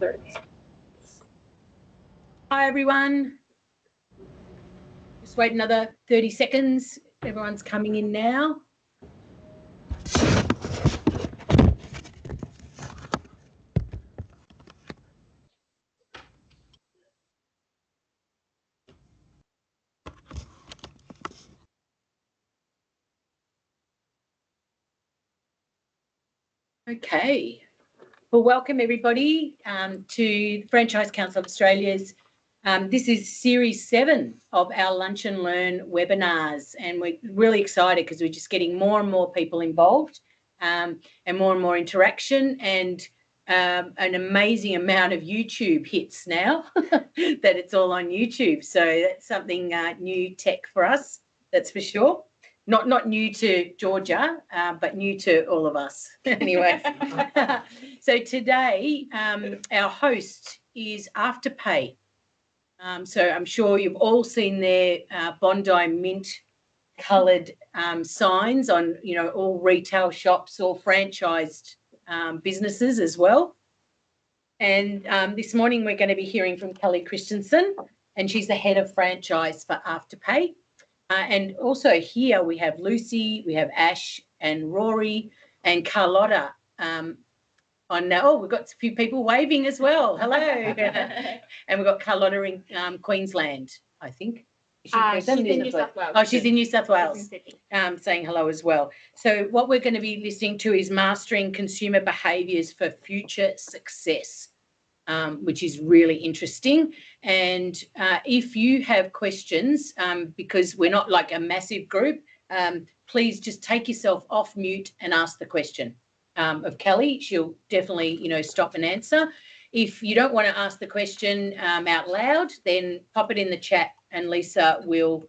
Hi, everyone. Just wait another 30 seconds. Everyone's coming in now. Okay. Well, welcome everybody to Franchise Council of Australia's. This is Series 7 of our Lunch and Learn webinars, and we're really excited because we're just getting more and more people involved and more interaction, and an amazing amount of YouTube hits now that it's all on YouTube. So that's something new tech for us, that's for sure. Not new to Georgia, but new to all of us. Anyway, so today our host is Afterpay. So I'm sure you've all seen their Bondi mint coloured signs on, all retail shops or franchised businesses as well. And this morning we're going to be hearing from Kellie Christensen, and she's the head of franchise for Afterpay. And also here we have Lucy, we have Ash and Rory and Carlotta on now. Oh, we've got a few people waving as well. Hello. And we've got Carlotta in Queensland, I think. She's in New South Wales. Oh, she's in New South Wales, saying hello as well. So what we're going to be listening to is Mastering Consumer Behaviours for Future Success, which is really interesting. And if you have questions, because we're not like a massive group, please just take yourself off mute and ask the question of Kellie. She'll definitely, stop and answer. If you don't want to ask the question out loud, then pop it in the chat and Lisa will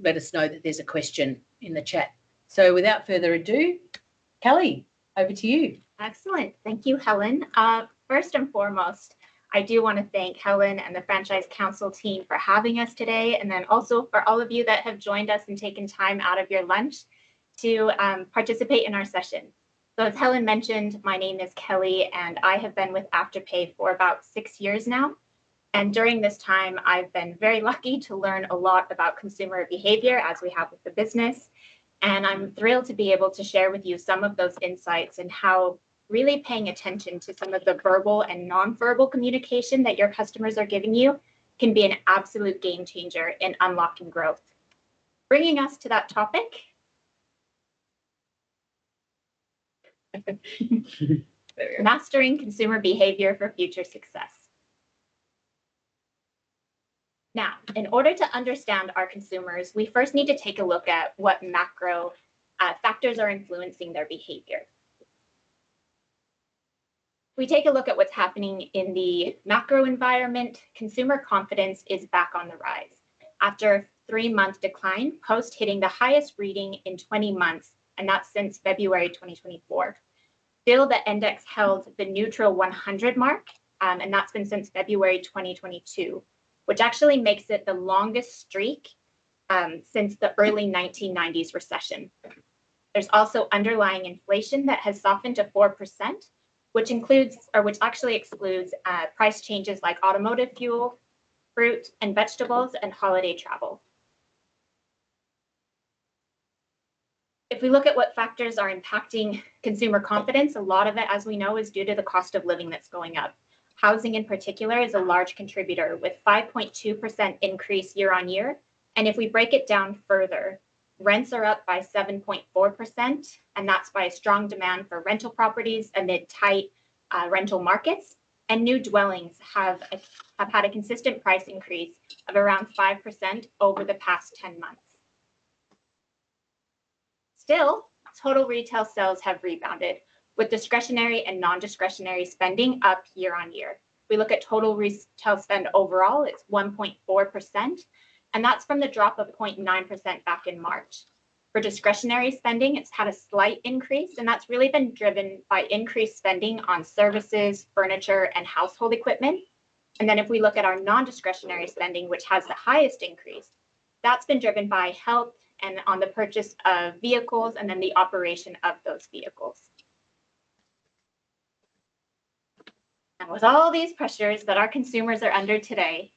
let us know that there's a question in the chat. So without further ado, Kellie, over to you. Excellent. Thank you, Helen. First and foremost, I do want to thank Helen and the Franchise Council team for having us today, and then also for all of you that have joined us and taken time out of your lunch to participate in our session. So as Helen mentioned, my name is Kellie, and I have been with Afterpay for about 6 years now. And during this time, I've been very lucky to learn a lot about consumer behavior, as we have with the business. And I'm thrilled to be able to share with you some of those insights and how really paying attention to some of the verbal and nonverbal communication that your customers are giving you can be an absolute game changer in unlocking growth. Bringing us to that topic. Mastering consumer behavior for future success. Now, in order to understand our consumers, we first need to take a look at what macro factors are influencing their behavior. We take a look at what's happening in the macro environment. Consumer confidence is back on the rise after a 3-month decline, post hitting the highest reading in 20 months, and that's since February 2024. Still, the index held the neutral 100 mark, and that's been since February 2022, which actually makes it the longest streak since the early 1990s recession. There's also underlying inflation that has softened to 4%, which actually excludes price changes like automotive fuel, fruit and vegetables, and holiday travel. If we look at what factors are impacting consumer confidence, a lot of it, as we know, is due to the cost of living that's going up. Housing in particular is a large contributor with 5.2% increase year on year. And if we break it down further, rents are up by 7.4%, and that's by a strong demand for rental properties amid tight rental markets. And new dwellings have had a consistent price increase of around 5% over the past 10 months. Still, total retail sales have rebounded, with discretionary and non-discretionary spending up year on year. We look at total retail spend overall, it's 1.4%, and that's from the drop of 0.9% back in March. For discretionary spending, it's had a slight increase, and that's really been driven by increased spending on services, furniture, and household equipment. And then if we look at our non-discretionary spending, which has the highest increase, that's been driven by health and on the purchase of vehicles and then the operation of those vehicles. And with all these pressures that our consumers are under today,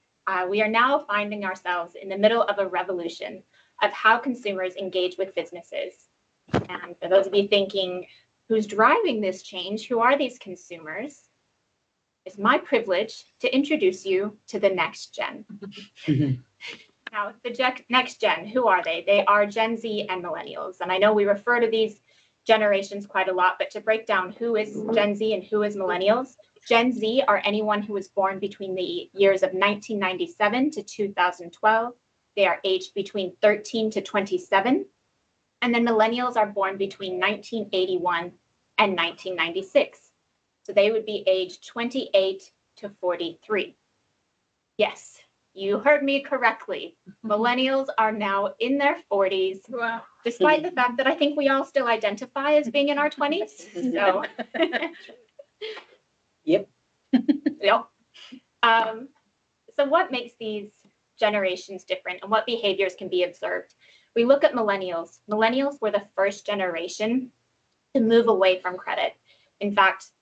we are now finding ourselves in the middle of a revolution of how consumers engage with businesses. And for those of you thinking, who's driving this change? Who are these consumers? It's my privilege to introduce you to the next gen. Now, the next gen, who are they? They are Gen Z and millennials. And I know we refer to these generations quite a lot, but to break down who is Gen Z and who is millennials, Gen Z are anyone who was born between the years of 1997 to 2012. They are aged between 13 to 27. And then millennials are born between 1981 and 1996. So they would be aged 28 to 43. Yes, you heard me correctly. Millennials are now in their 40s, wow, despite the fact that I think we all still identify as being in our 20s. So, yep. Yep. So what makes these generations different and what behaviors can be observed? We look at millennials. Millennials were the first generation to move away from credit. In fact,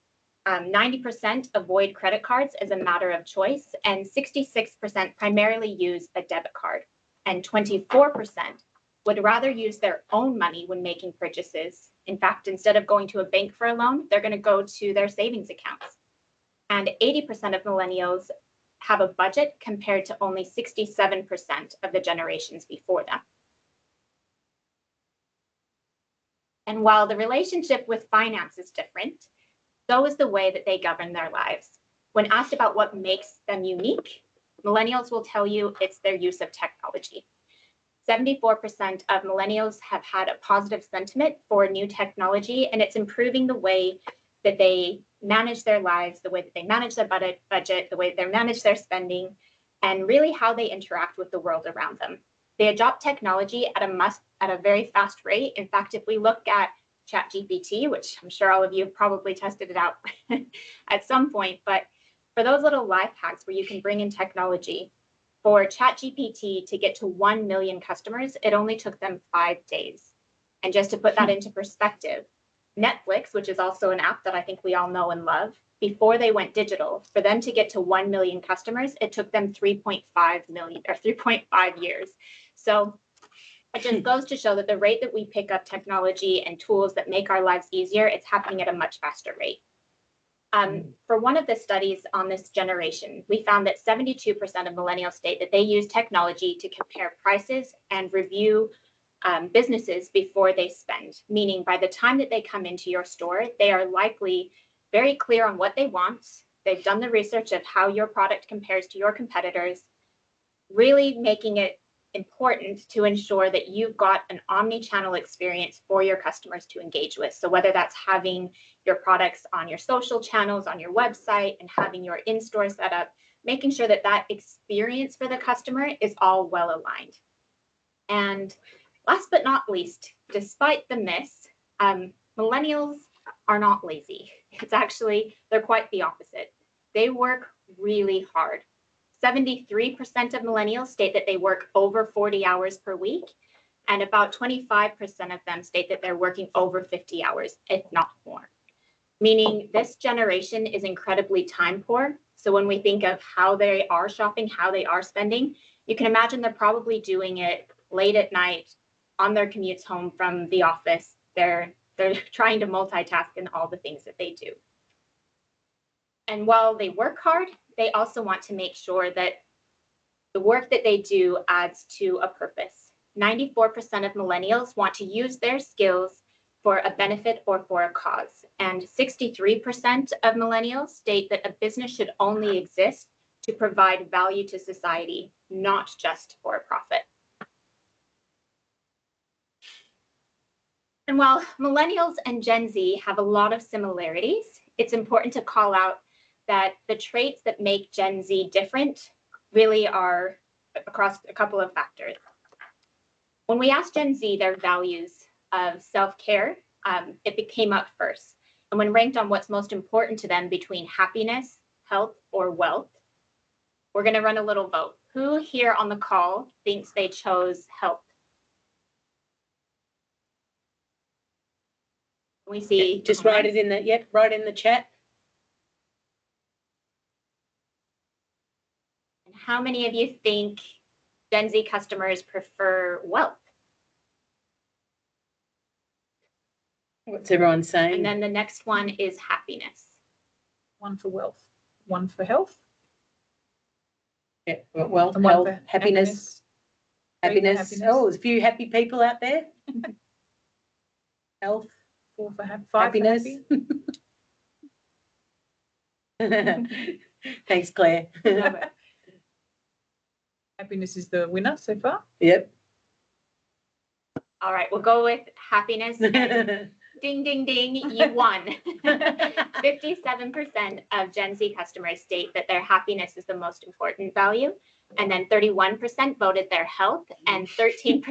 90% avoid credit cards as a matter of choice, and 66% primarily use a debit card, and 24% would rather use their own money when making purchases. In fact, instead of going to a bank for a loan, they're going to go to their savings accounts. And 80% of millennials have a budget compared to only 67% of the generations before them. And while the relationship with finance is different, so is the way that they govern their lives. When asked about what makes them unique, millennials will tell you it's their use of technology. 74% of millennials have had a positive sentiment for new technology, and it's improving the way that they manage their lives, the way that they manage their budget, the way that they manage their spending, and really how they interact with the world around them. They adopt technology at a very fast rate. In fact, if we look at ChatGPT, which I'm sure all of you have probably tested it out at some point, but for those little life hacks where you can bring in technology, for ChatGPT to get to 1 million customers, it only took them 5 days. And just to put that into perspective, Netflix, which is also an app that I think we all know and love, before they went digital, for them to get to 1 million customers, it took them 3.5 years. So it just goes to show that the rate that we pick up technology and tools that make our lives easier, it's happening at a much faster rate. For one of the studies on this generation, we found that 72% of millennials state that they use technology to compare prices and review businesses before they spend, meaning by the time that they come into your store, they are likely very clear on what they want. They've done the research of how your product compares to your competitors, really making it important to ensure that you've got an omni-channel experience for your customers to engage with. So whether that's having your products on your social channels, on your website, and having your in-store setup, making sure that that experience for the customer is all well aligned. And last but not least, despite the myths, millennials are not lazy. It's actually, they're quite the opposite. They work really hard. 73% of millennials state that they work over 40 hours per week, and about 25% of them state that they're working over 50 hours, if not more. Meaning this generation is incredibly time poor. So when we think of how they are shopping, how they are spending, you can imagine they're probably doing it late at night on their commutes home from the office. They're trying to multitask in all the things that they do. And while they work hard, they also want to make sure that the work that they do adds to a purpose. 94% of millennials want to use their skills for a benefit or for a cause. And 63% of millennials state that a business should only exist to provide value to society, not just for a profit. And while millennials and Gen Z have a lot of similarities, it's important to call out that the traits that make Gen Z different really are across a couple of factors. When we asked Gen Z their values of self-care, it came up first. And when ranked on what's most important to them between happiness, health, or wealth, we're going to run a little vote. Who here on the call thinks they chose health? We see. Just write it in the, yep, write in the chat. how many of you think Gen Z customers prefer wealth? What's everyone saying? And then the next one is happiness. One for wealth, one for health. Yeah, wealth, And one health, for happiness. Happiness. Oh, there's a few happy people out there. Health, 4 for five happiness. For happy. Thanks, Claire. Love it. Happiness is the winner so far. Yep. All right, we'll go with happiness. Ding, ding, ding, you won. 57% of Gen Z customers state that their happiness is the most important value. And then 31% voted their health and 13%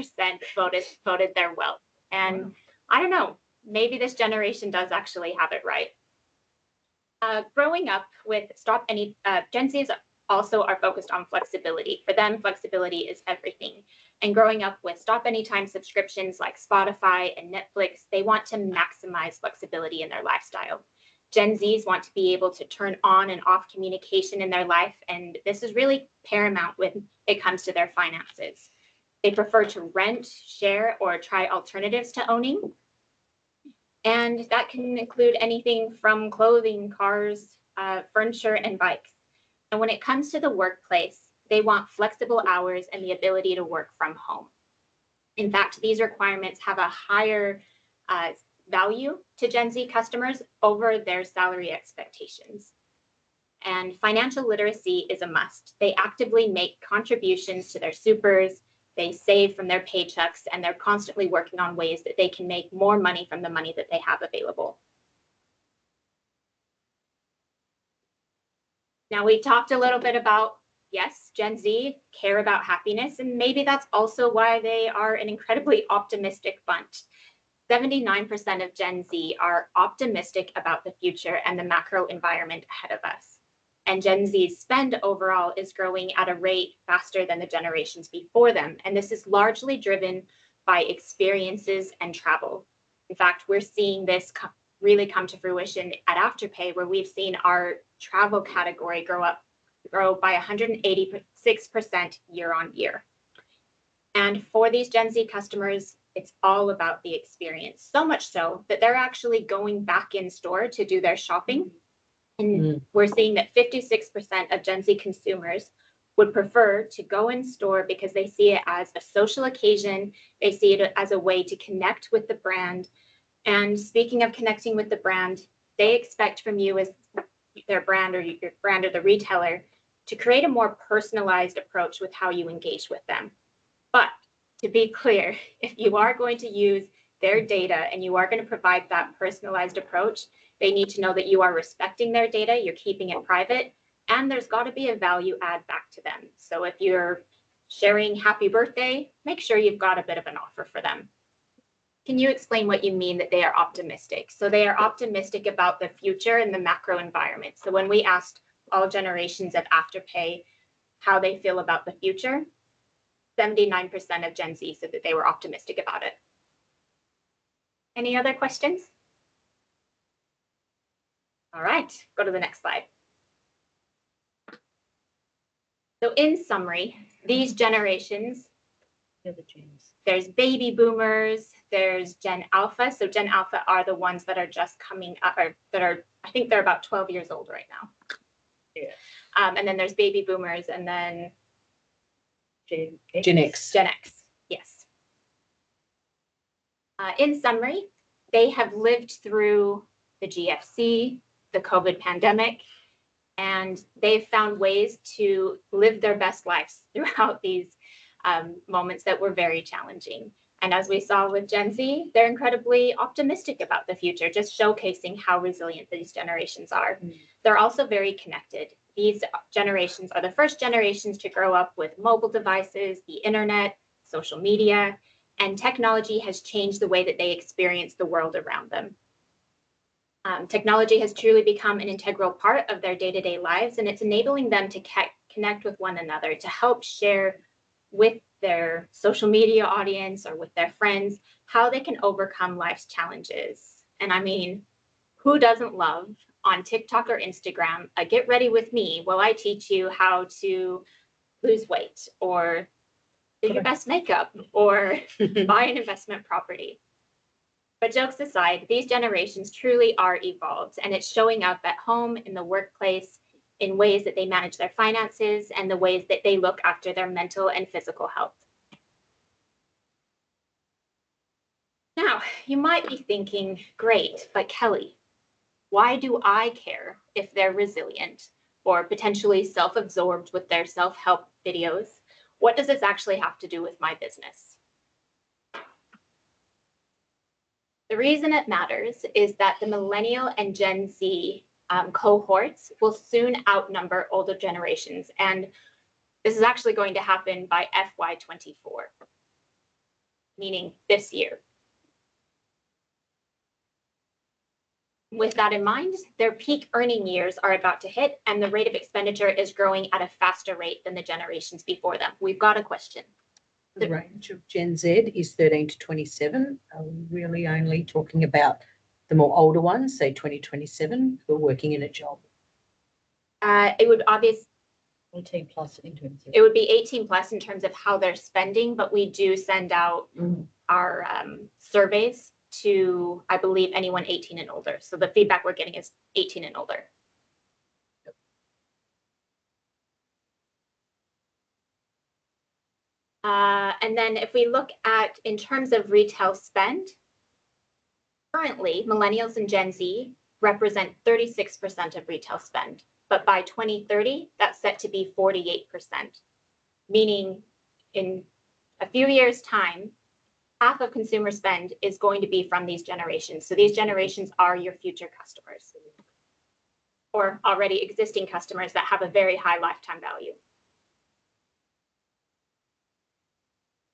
voted their wealth. And I don't know, maybe this generation does actually have it right. Growing up with Gen Zs also are focused on flexibility. For them, flexibility is everything. And growing up with Stop Anytime subscriptions like Spotify and Netflix, they want to maximize flexibility in their lifestyle. Gen Zs want to be able to turn on and off communication in their life, and this is really paramount when it comes to their finances. They prefer to rent, share, or try alternatives to owning. And that can include anything from clothing, cars, furniture, and bikes. And when it comes to the workplace, they want flexible hours and the ability to work from home. In fact, these requirements have a higher value to Gen Z customers over their salary expectations. And financial literacy is a must. They actively make contributions to their supers, they save from their paychecks, and they're constantly working on ways that they can make more money from the money that they have available. Now, we talked a little bit about, yes, Gen Z care about happiness, and maybe that's also why they are an incredibly optimistic bunch. 79% of Gen Z are optimistic about the future and the macro environment ahead of us. And Gen Z's spend overall is growing at a rate faster than the generations before them. And this is largely driven by experiences and travel. In fact, we're seeing this really come to fruition at Afterpay, where we've seen our travel category grow by 186% year on year. And for these Gen Z customers, it's all about the experience, so much so that they're actually going back in store to do their shopping. And we're seeing that 56% of Gen Z consumers would prefer to go in store because they see it as a social occasion. They see it as a way to connect with the brand. And speaking of connecting with the brand, they expect from you as their brand or your brand or the retailer to create a more personalized approach with how you engage with them. But to be clear, if you are going to use their data and you are going to provide that personalized approach, they need to know that you are respecting their data, you're keeping it private, and there's got to be a value add back to them. So if you're sharing happy birthday, make sure you've got a bit of an offer for them. Can you explain what you mean that they are optimistic? So they are optimistic about the future and the macro environment. So when we asked all generations of Afterpay how they feel about the future, 79% of Gen Z said that they were optimistic about it. Any other questions? All right, go to the next slide. So in summary, these generations, there's baby boomers, there's Gen Alpha. So Gen Alpha are the ones that are just coming up, or that are, I think they're about 12 years old right now. Yeah. And then there's baby boomers, and then Gen X. Gen X, yes. In summary, they have lived through the GFC, the COVID pandemic, and they've found ways to live their best lives throughout these moments that were very challenging. And as we saw with Gen Z, they're incredibly optimistic about the future, just showcasing how resilient these generations are. They're also very connected. These generations are the first generations to grow up with mobile devices, the internet, social media, and technology has changed the way that they experience the world around them. Technology has truly become an integral part of their day-to-day lives, and it's enabling them to connect with one another, to help share with their social media audience or with their friends how they can overcome life's challenges. And I mean, who doesn't love on TikTok or Instagram, get ready with me while I teach you how to lose weight or do your best makeup or buy an investment property. But jokes aside, these generations truly are evolved, and it's showing up at home, in the workplace, in ways that they manage their finances and the ways that they look after their mental and physical health. Now, you might be thinking, great, but Kelly, why do I care if they're resilient or potentially self-absorbed with their self-help videos? What does this actually have to do with my business? The reason it matters is that the millennial and Gen Z cohorts will soon outnumber older generations. And this is actually going to happen by FY24, meaning this year. With that in mind, their peak earning years are about to hit, and the rate of expenditure is growing at a faster rate than the generations before them. We've got a question. The range of Gen Z is 13 to 27. Are we really only talking about the more older ones, say 2027, who are working in a job? It would obviously 18 plus in terms of. it would be 18 plus in terms of how they're spending, but we do send out our surveys to, I believe, anyone 18 and older. So the feedback we're getting is 18 and older. And then if we look at in terms of retail spend, currently millennials and Gen Z represent 36% of retail spend, but by 2030, that's set to be 48%, meaning in a few years' time, half of consumer spend is going to be from these generations. So these generations are your future customers or already existing customers that have a very high lifetime value.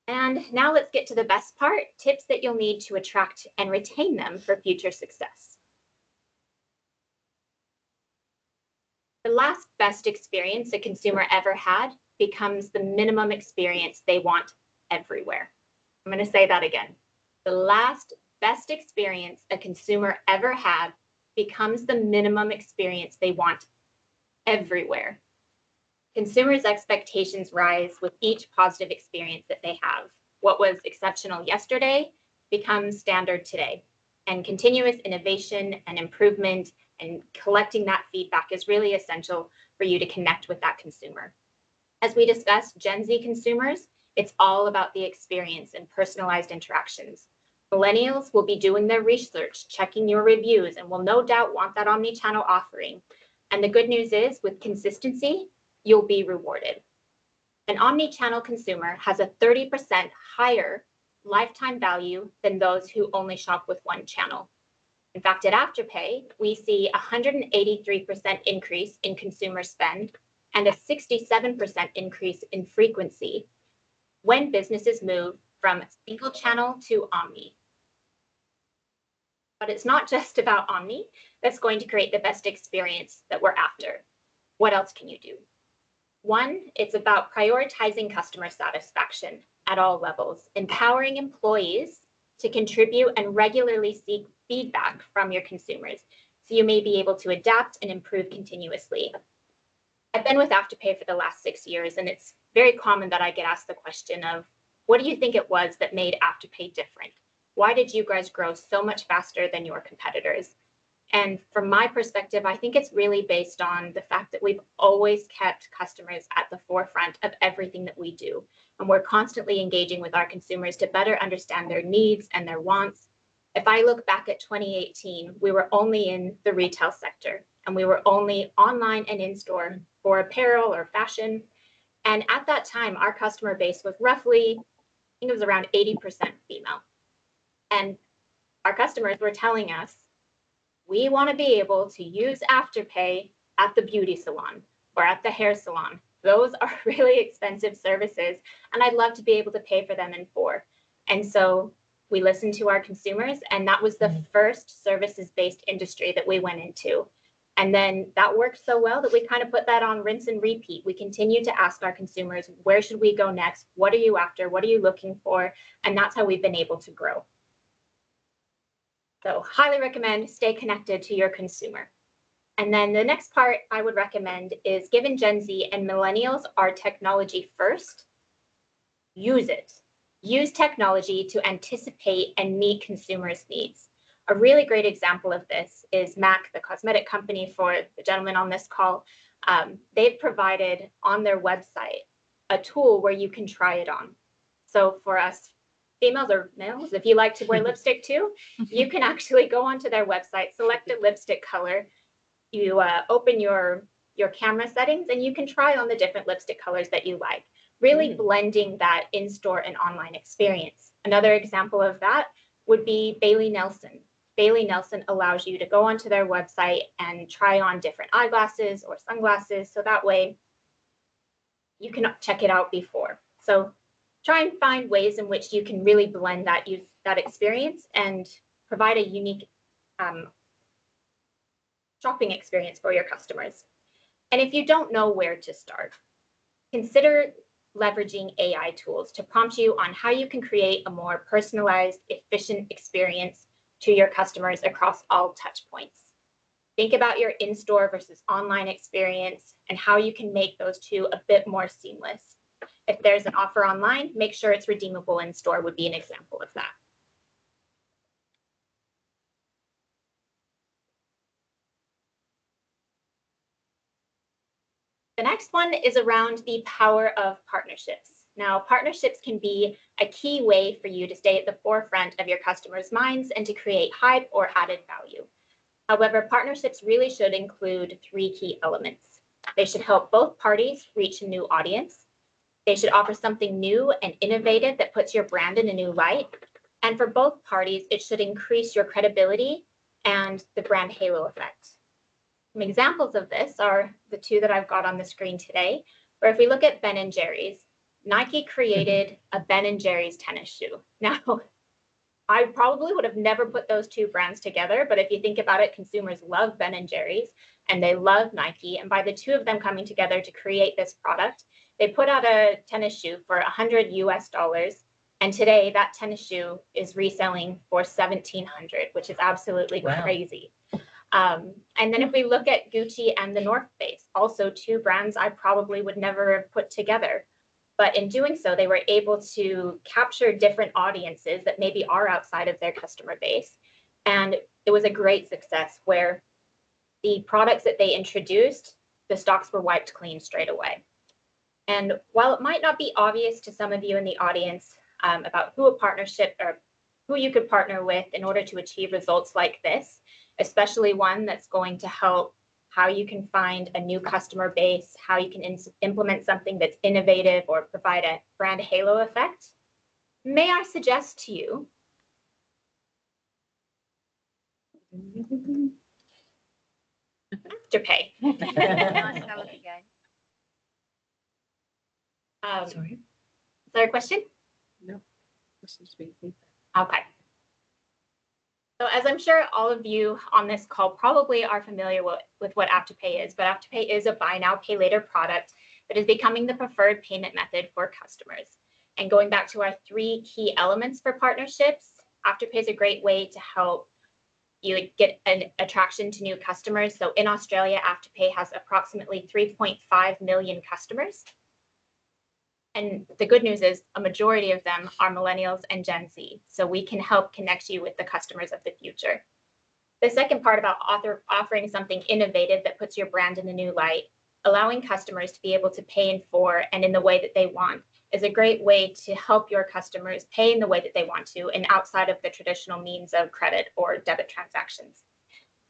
And now let's get to the best part, tips that you'll need to attract and retain them for future success. The last best experience a consumer ever had becomes the minimum experience they want everywhere. I'm going to say that again. The last best experience a consumer ever had becomes the minimum experience they want everywhere. Consumers' expectations rise with each positive experience that they have. What was exceptional yesterday becomes standard today. And continuous innovation and improvement and collecting that feedback is really essential for you to connect with that consumer. As we discussed, Gen Z consumers, it's all about the experience and personalized interactions. Millennials will be doing their research, checking your reviews, and will no doubt want that omni-channel offering. And the good news is, with consistency, you'll be rewarded. An omni-channel consumer has a 30% higher lifetime value than those who only shop with one channel. In fact, at Afterpay, we see a 183% increase in consumer spend and a 67% increase in frequency when businesses move from single channel to omni. But it's not just about omni that's going to create the best experience that we're after. What else can you do? One, it's about prioritizing customer satisfaction at all levels, empowering employees to contribute and regularly seek feedback from your consumers, so you may be able to adapt and improve continuously. I've been with Afterpay for the last 6 years, and it's very common that I get asked the question of, what do you think it was that made Afterpay different? Why did you guys grow so much faster than your competitors? And from my perspective, I think it's really based on the fact that we've always kept customers at the forefront of everything that we do. And we're constantly engaging with our consumers to better understand their needs and their wants. If I look back at 2018, we were only in the retail sector, and we were only online and in-store for apparel or fashion. And at that time, our customer base was roughly, I think it was around 80% female. And our customers were telling us, we want to be able to use Afterpay at the beauty salon or at the hair salon. Those are really expensive services, and I'd love to be able to pay for them in full. And so we listened to our consumers, and that was the first services-based industry that we went into. And then that worked so well that we kind of put that on rinse and repeat. We continue to ask our consumers, where should we go next? What are you after? What are you looking for? And that's how we've been able to grow. So highly recommend stay connected to your consumer. And then the next part I would recommend is, given Gen Z and millennials are technology first, use it. Use technology to anticipate and meet consumers' needs. A really great example of this is MAC, the cosmetic company for the gentleman on this call. They've provided on their website a tool where you can try it on. So for us females or males, if you like to wear lipstick too, you can actually go onto their website, select a lipstick color, you open your camera settings, and you can try on the different lipstick colors that you like, really blending that in-store and online experience. Another example of that would be Bailey Nelson. Bailey Nelson allows you to go onto their website and try on different eyeglasses or sunglasses, so that way you can check it out before. So try and find ways in which you can really blend that experience and provide a unique shopping experience for your customers. And if you don't know where to start, consider leveraging AI tools to prompt you on how you can create a more personalized, efficient experience to your customers across all touch points. Think about your in-store versus online experience and how you can make those two a bit more seamless. If there's an offer online, make sure it's redeemable in store would be an example of that. The next one is around the power of partnerships. Now, partnerships can be a key way for you to stay at the forefront of your customers' minds and to create hype or added value. However, partnerships really should include 3 key elements. They should help both parties reach a new audience. They should offer something new and innovative that puts your brand in a new light. And for both parties, it should increase your credibility and the brand halo effect. Some examples of this are the 2 that I've got on the screen today, where if we look at Ben & Jerry's, Nike created a Ben & Jerry's tennis shoe. Now, I probably would have never put those 2 brands together, but if you think about it, consumers love Ben & Jerry's and they love Nike. And by the 2 of them coming together to create this product, they put out a tennis shoe for $100 US. And today that tennis shoe is reselling for $1,700, which is absolutely crazy. And then if we look at Gucci and the North Face, also 2 brands I probably would never have put together. But in doing so, they were able to capture different audiences that maybe are outside of their customer base. And it was a great success where the products that they introduced, the stocks were wiped clean straight away. And while it might not be obvious to some of you in the audience about who a partnership or who you could partner with in order to achieve results like this, especially one that's going to help how you can find a new customer base, how you can implement something that's innovative or provide a brand halo effect, may I suggest to you Afterpay. Sorry. Is there a question? No. This is being feedback. Okay. So as I'm sure all of you on this call probably are familiar with what Afterpay is, but Afterpay is a buy now, pay later product that is becoming the preferred payment method for customers. And going back to our 3 key elements for partnerships, Afterpay is a great way to help you get an attraction to new customers. So in Australia, Afterpay has approximately 3.5 million customers. And the good news is a majority of them are millennials and Gen Z. So we can help connect you with the customers of the future. The second part about offering something innovative that puts your brand in a new light, allowing customers to be able to pay in full and in the way that they want, is a great way to help your customers pay in the way that they want to and outside of the traditional means of credit or debit transactions.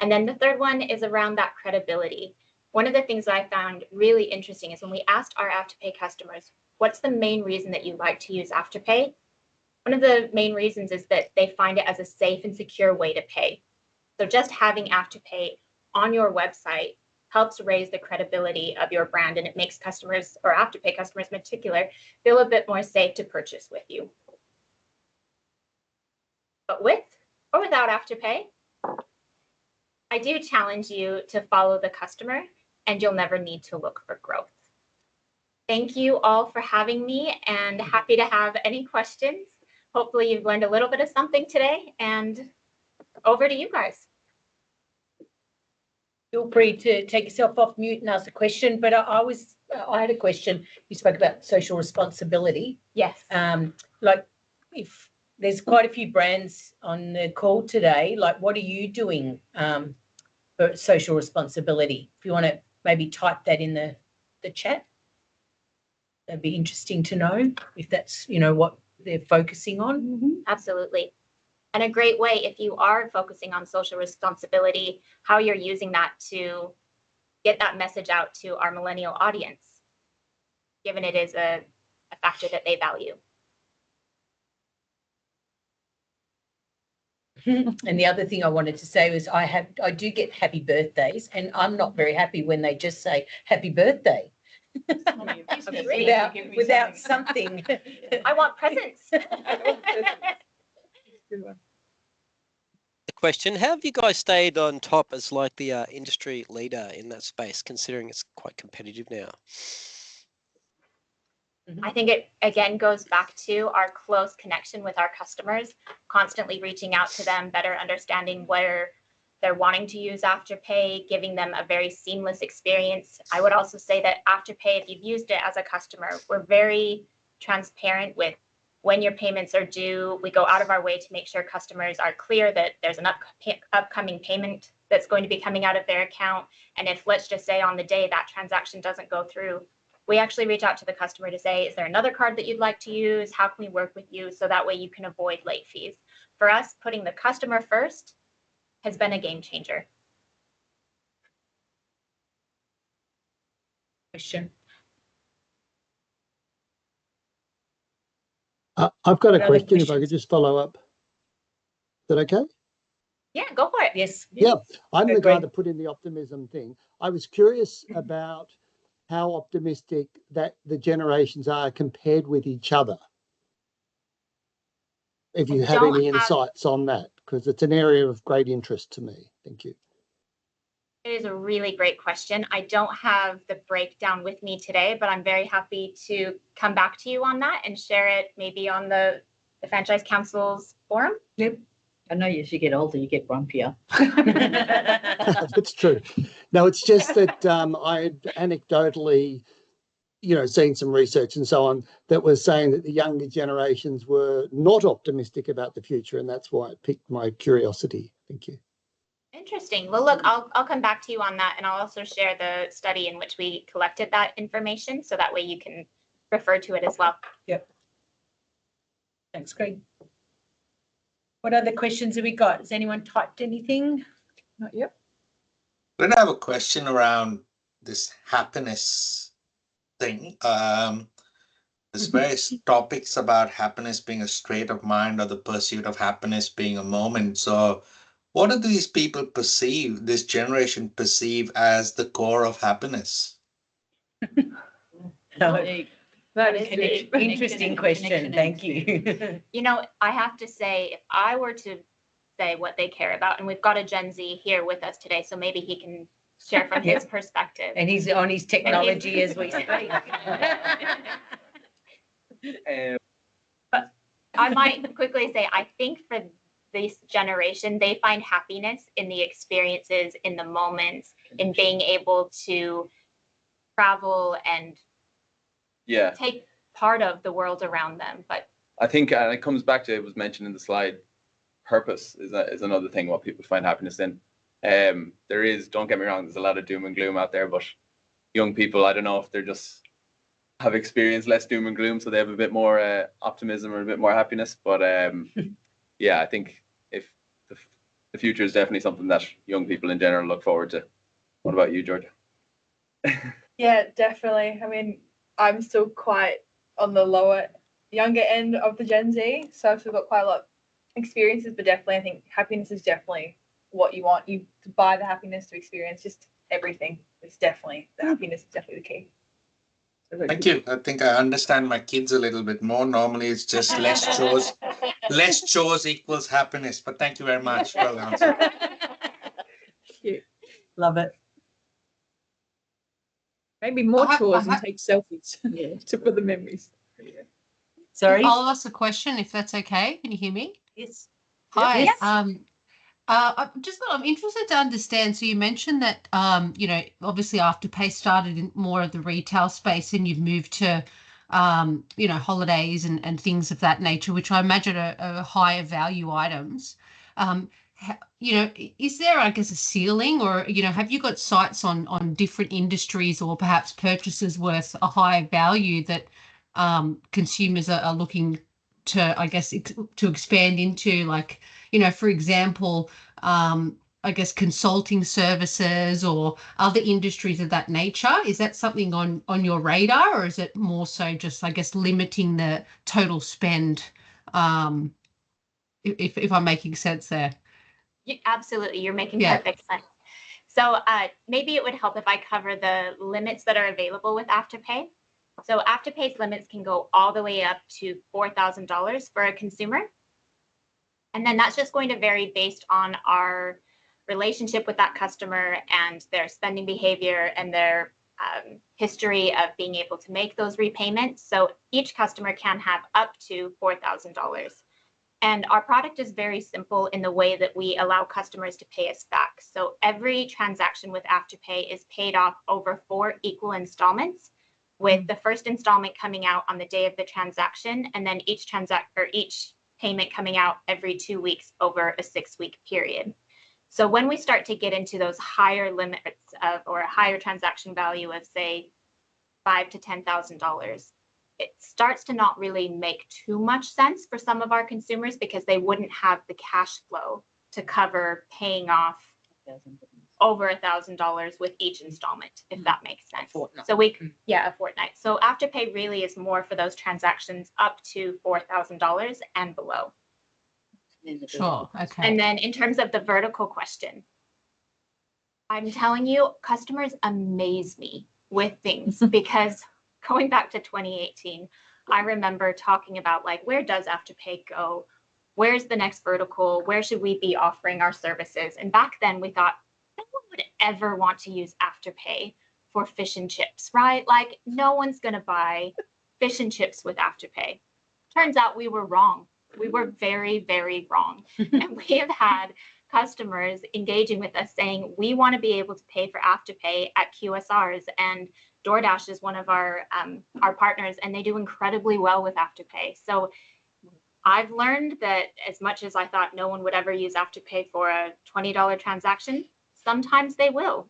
And then the third one is around that credibility. One of the things I found really interesting is when we asked our Afterpay customers, what's the main reason that you like to use Afterpay? One of the main reasons is that they find it as a safe and secure way to pay. So just having Afterpay on your website helps raise the credibility of your brand, and it makes customers, or Afterpay customers in particular, feel a bit more safe to purchase with you. But with or without Afterpay, I do challenge you to follow the customer, and you'll never need to look for growth. Thank you all for having me, and happy to have any questions. Hopefully you've learned a little bit of something today, and over to you guys. feel free to take yourself off mute and ask a question. But I had a question. You spoke about social responsibility. Yes. Like if there's quite a few brands on the call today, like what are you doing for social responsibility? If you want to maybe type that in the chat, that'd be interesting to know if that's, you know, what they're focusing on. Absolutely. And a great way, if you are focusing on social responsibility, how you're using that to get that message out to our millennial audience, given it is a factor that they value. And the other thing I wanted to say was I do get happy birthdays, and I'm not very happy when they just say happy birthday without something. I want presents. Good one. The question, how have you guys stayed on top as like the industry leader in that space, considering it's quite competitive now? I think it again goes back to our close connection with our customers, constantly reaching out to them, better understanding where they're wanting to use Afterpay, giving them a very seamless experience. I would also say that Afterpay, if you've used it as a customer, we're very transparent with when your payments are due. We go out of our way to make sure customers are clear that there's an upcoming payment that's going to be coming out of their account. And if, let's just say, on the day that transaction doesn't go through, we actually reach out to the customer to say, is there another card that you'd like to use? How can we work with you? So that way you can avoid late fees. For us, putting the customer first has been a game changer. Question. I've got a What other question, if I could questions? just follow up. Is that okay? Yeah, go for it. Yes. Yeah, I'm the guy Great. that put in the optimism thing. I was curious about how optimistic that the generations are compared with each other. If you have any insights on that, because it's an area of great interest to me. Thank you. It is a really great question. I don't have the breakdown with me today, but I'm very happy to come back to you on that and share it maybe on the Franchise Council's forum. Yep. I know as you get older, you get grumpier. That's true. No, it's just that I had anecdotally, seen some research and so on that was saying that the younger generations were not optimistic about the future, and that's why it piqued my curiosity. Thank you. Interesting. Well, look, I'll come back to you on that, and I'll also share the study in which we collected that information, so that way you can refer to it as well. Yep. Thanks, Greg. What other questions have we got? Has anyone typed anything? Not yet. Then I have a question around this happiness thing. There's various topics about happiness being a state of mind or the pursuit of happiness being a moment. So what do these people perceive, this generation perceive as the core of happiness? That is is an Interesting question. Thank you. I have to say, if I were to say what they care about, and we've got a Gen Z here with us today, so maybe he can share from his perspective. And he's on his technology as we speak. But I might quickly say, I think for this generation, they find happiness in the experiences, in the moments, in being able to travel and take part of the world around them. But I think, and it comes back to, it was mentioned in the slide, purpose is another thing what people find happiness in. There is, don't get me wrong, there's a lot of doom and gloom out there, but young people, I don't know if they're just have experienced less doom and gloom, so they have a bit more optimism or a bit more happiness. But yeah, I think if the future is definitely something that young people in general look forward to. What about you, Georgia? Yeah, definitely. I mean, I'm still quite on the younger end of the Gen Z, so I've still got quite a lot of experiences, but definitely I think happiness is definitely what you want. You to buy the happiness, to experience just everything. It's definitely, the happiness is definitely the key. Thank you. I think I understand my kids a little bit more. Normally it's just less chores. Less chores equals happiness, but thank you very much for the answer. Cute. Love it. Maybe more chores and take selfies for the memories. Sorry. I'll ask a question if that's okay. Can you hear me? Yes. Hi. Yes. I'm interested to understand. So you mentioned that, obviously Afterpay started in more of the retail space and you've moved to, holidays and things of that nature, which I imagine are higher value items. Is there, I guess, a ceiling or, have you got sights on different industries or perhaps purchases worth a higher value that consumers are looking to, I guess, to expand into, like, for example, I guess consulting services or other industries of that nature? Is that something on your radar, or is it more so just, I guess, limiting the total spend? If I'm making sense there. Absolutely, you're making perfect sense. So maybe it would help if I cover the limits that are available with Afterpay. So Afterpay's limits can go all the way up to $4,000 for a consumer. And then that's just going to vary based on our relationship with that customer and their spending behavior and their history of being able to make those repayments. So each customer can have up to $4,000. And our product is very simple in the way that we allow customers to pay us back. So every transaction with Afterpay is paid off over 4 equal installments, with the first installment coming out on the day of the transaction, and then each payment coming out every 2 weeks over a 6-week period. So when we start to get into those higher limits of, or a higher transaction value of, say, $5,000 to $10,000, it starts to not really make too much sense for some of our consumers because they wouldn't have the cash flow to cover paying off over $1,000 with each installment, if that makes sense. So a fortnight. So Afterpay really is more for those transactions up to $4,000 and below. Sure. Okay. And then in terms of the vertical question, I'm telling you, customers amaze me with things because going back to 2018, I remember talking about, like, where does Afterpay go? Where's the next vertical? Where should we be offering our services? And back then we thought, no one would ever want to use Afterpay for fish and chips, right? Like, no one's going to buy fish and chips with Afterpay. Turns out we were wrong. We were very, very wrong. And we have had customers engaging with us saying, we want to be able to pay for Afterpay at QSRs, and DoorDash is one of our partners, and they do incredibly well with Afterpay. So I've learned that as much as I thought no one would ever use Afterpay for a $20 transaction, sometimes they will.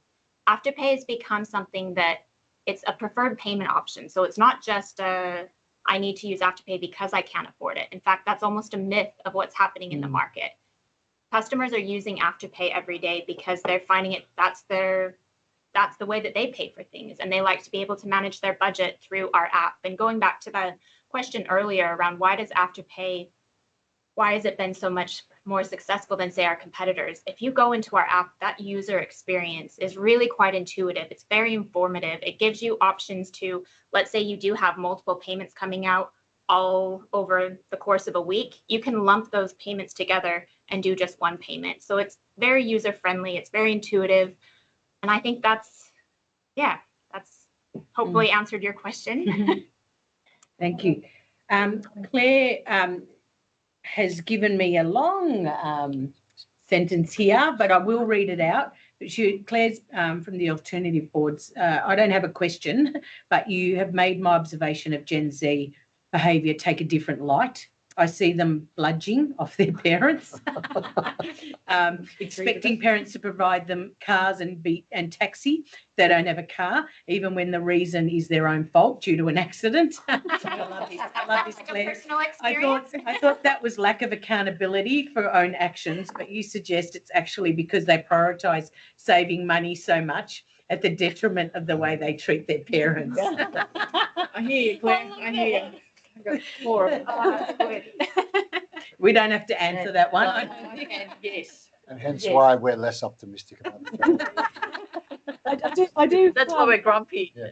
Afterpay has become something that it's a preferred payment option. So it's not just I need to use Afterpay because I can't afford it. In fact, that's almost a myth of what's happening in the market. Customers are using Afterpay every day because they're finding it, that's the way that they pay for things, and they like to be able to manage their budget through our app. And going back to the question earlier around why has it been so much more successful than, say, our competitors? If you go into our app, that user experience is really quite intuitive. It's very informative. It gives you options to, let's say you do have multiple payments coming out all over the course of a week, you can lump those payments together and do just one payment. So it's very user friendly. It's very intuitive. And I think that's hopefully answered your question. Thank you. Claire has given me a long sentence here, but I will read it out. Claire's from the alternative boards. I don't have a question, but you have made my observation of Gen Z behaviour take a different light. I see them bludging off their parents, expecting parents to provide them cars and taxi. They don't have a car, even when the reason is their own fault due to an accident. I love this, Claire. Personal experience. I thought that was lack of accountability for own actions, but you suggest it's actually because they prioritise saving money so much at the detriment of the way they treat their parents. I hear you, Claire. I hear you. More of it. We don't have to answer that one. Yes. And hence why we're less optimistic about the I do. That's why we're grumpy. Yeah.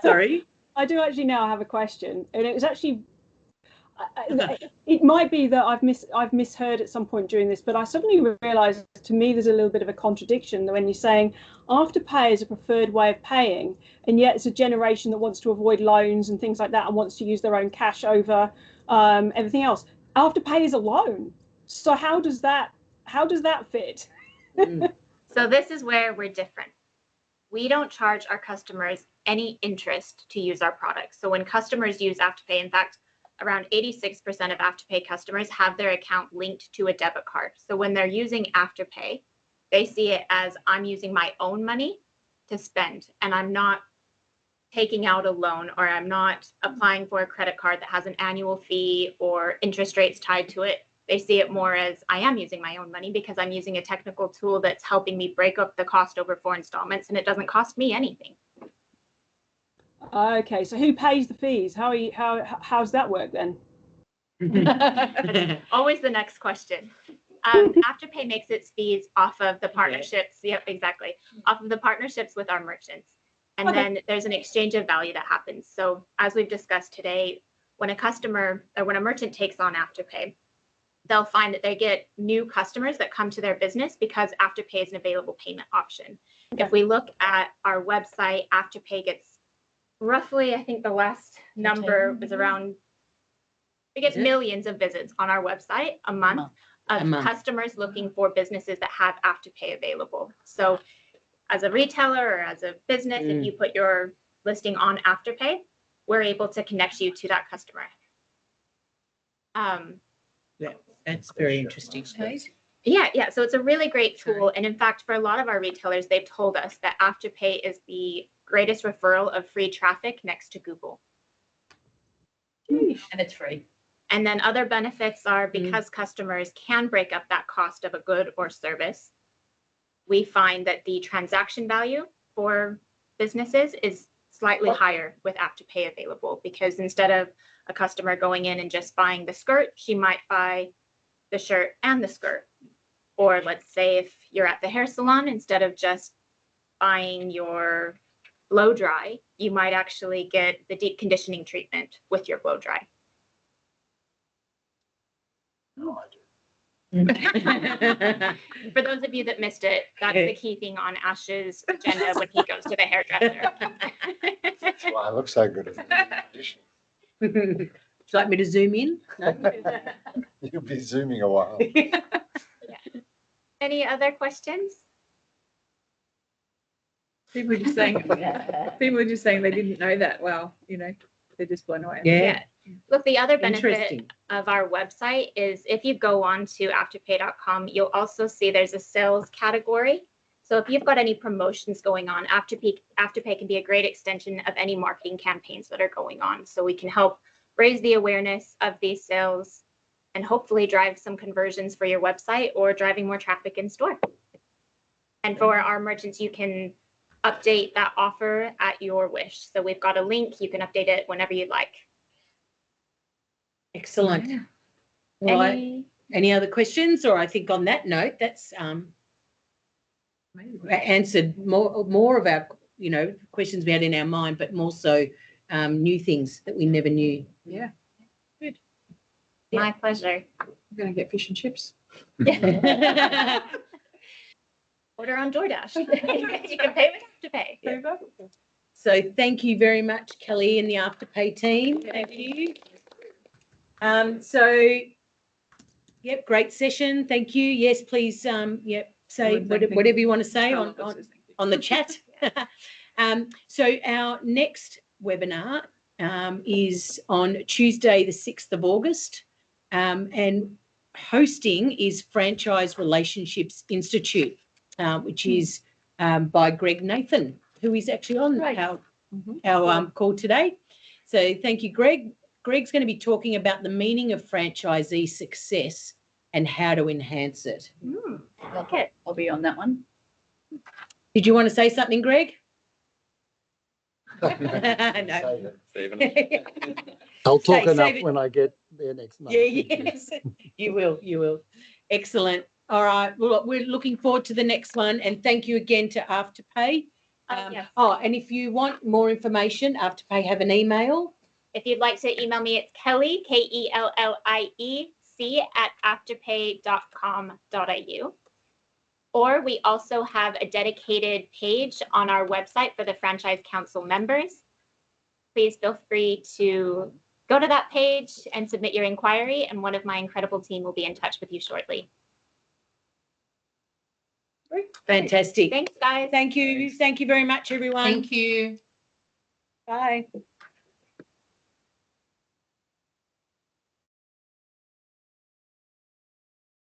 Sorry? I do actually now have a question, and it was actually, it might be that I've misheard at some point during this, but I suddenly realised, to me, there's a little bit of a contradiction when you're saying Afterpay is a preferred way of paying, and yet it's a generation that wants to avoid loans and things like that and wants to use their own cash over everything else. Afterpay is a loan, so how does that how does that fit? So this is where we're different. We don't charge our customers any interest to use our products. So when customers use Afterpay, in fact, around 86% of Afterpay customers have their account linked to a debit card. So when they're using Afterpay, they see it as I'm using my own money to spend, and I'm not taking out a loan, or I'm not applying for a credit card that has an annual fee or interest rates tied to it. They see it more as I am using my own money because I'm using a technical tool that's helping me break up the cost over 4 installments, and it doesn't cost me anything. Okay, so who pays the fees? How's that work then? Always the next question. Afterpay makes its fees off of the partnerships. Yep, exactly. Off of the partnerships with our merchants. And then there's an exchange of value that happens. So as we've discussed today, when a customer or when a merchant takes on Afterpay, they'll find that they get new customers that come to their business because Afterpay is an available payment option. If we look at our website, Afterpay gets roughly, I think the last number was around, we get millions of visits on our website a month of customers looking for businesses that have Afterpay available. So as a retailer or as a business, if you put your listing on Afterpay, we're able to connect you to that customer. Yeah, that's very interesting. Yeah. So it's a really great tool. And in fact, for a lot of our retailers, they've told us that Afterpay is the greatest referral of free traffic next to Google. And it's free. And then other benefits are because customers can break up that cost of a good or service, we find that the transaction value for businesses is slightly higher with Afterpay available, because instead of a customer going in and just buying the skirt, she might buy the shirt and the skirt. Or let's say if you're at the hair salon, instead of just buying your blow dry, you might actually get the deep conditioning treatment with your blow dry. No, I do. For those of you that missed it, that's the key thing on Ash's agenda when he goes to the hairdresser. That's why I look so good at the Would you like me to zoom in? No? You'll be zooming a while. Any other questions? People were just saying they didn't know that. Well, they're just blown away. Yeah. Look, the other benefit of our website is if you go on to afterpay.com, you'll also see there's a sales category. So if you've got any promotions going on, Afterpay can be a great extension of any marketing campaigns that are going on. So we can help raise the awareness of these sales and hopefully drive some conversions for your website or driving more traffic in store. And for our merchants, you can update that offer at your wish. So we've got a link. You can update it whenever you'd like. Excellent. Right. Any other questions? Or I think on that note, that's answered more of our questions we had in our mind, but more so new things that we never knew. Yeah. Good. My pleasure. I'm going to get fish and chips. Order on DoorDash. You can pay with Afterpay. Yeah. So thank you very much, Kelly and the Afterpay team. Thank you. Yep, great session. Thank you. Yes, please. Say whatever you want to say on the chat. So our next webinar is on Tuesday, the 6th of August, and hosting is Franchise Relationships Institute, which is by Greg Nathan, who is actually on our call today. So thank you, Greg. Greg's going to be talking about the meaning of franchisee success and how to enhance it. Okay, I'll be on that one. Did you want to say something, Greg? No. Saving it. I'll talk Save enough it. when I get there next month. Yes, you will. Excellent. All right. Well, we're looking forward to the next one, and thank you again to Afterpay. Yes. And if you want more information, Afterpay have an email. If you'd like to email me, it's Kellie, KELLIEC @afterpay.com.au. Or we also have a dedicated page on our website for the Franchise Council members. Please feel free to go to that page and submit your inquiry, and one of my incredible team will be in touch with you shortly. Fantastic. Thanks, guys. Thank you. Thank you very much, everyone. Thank you. Bye.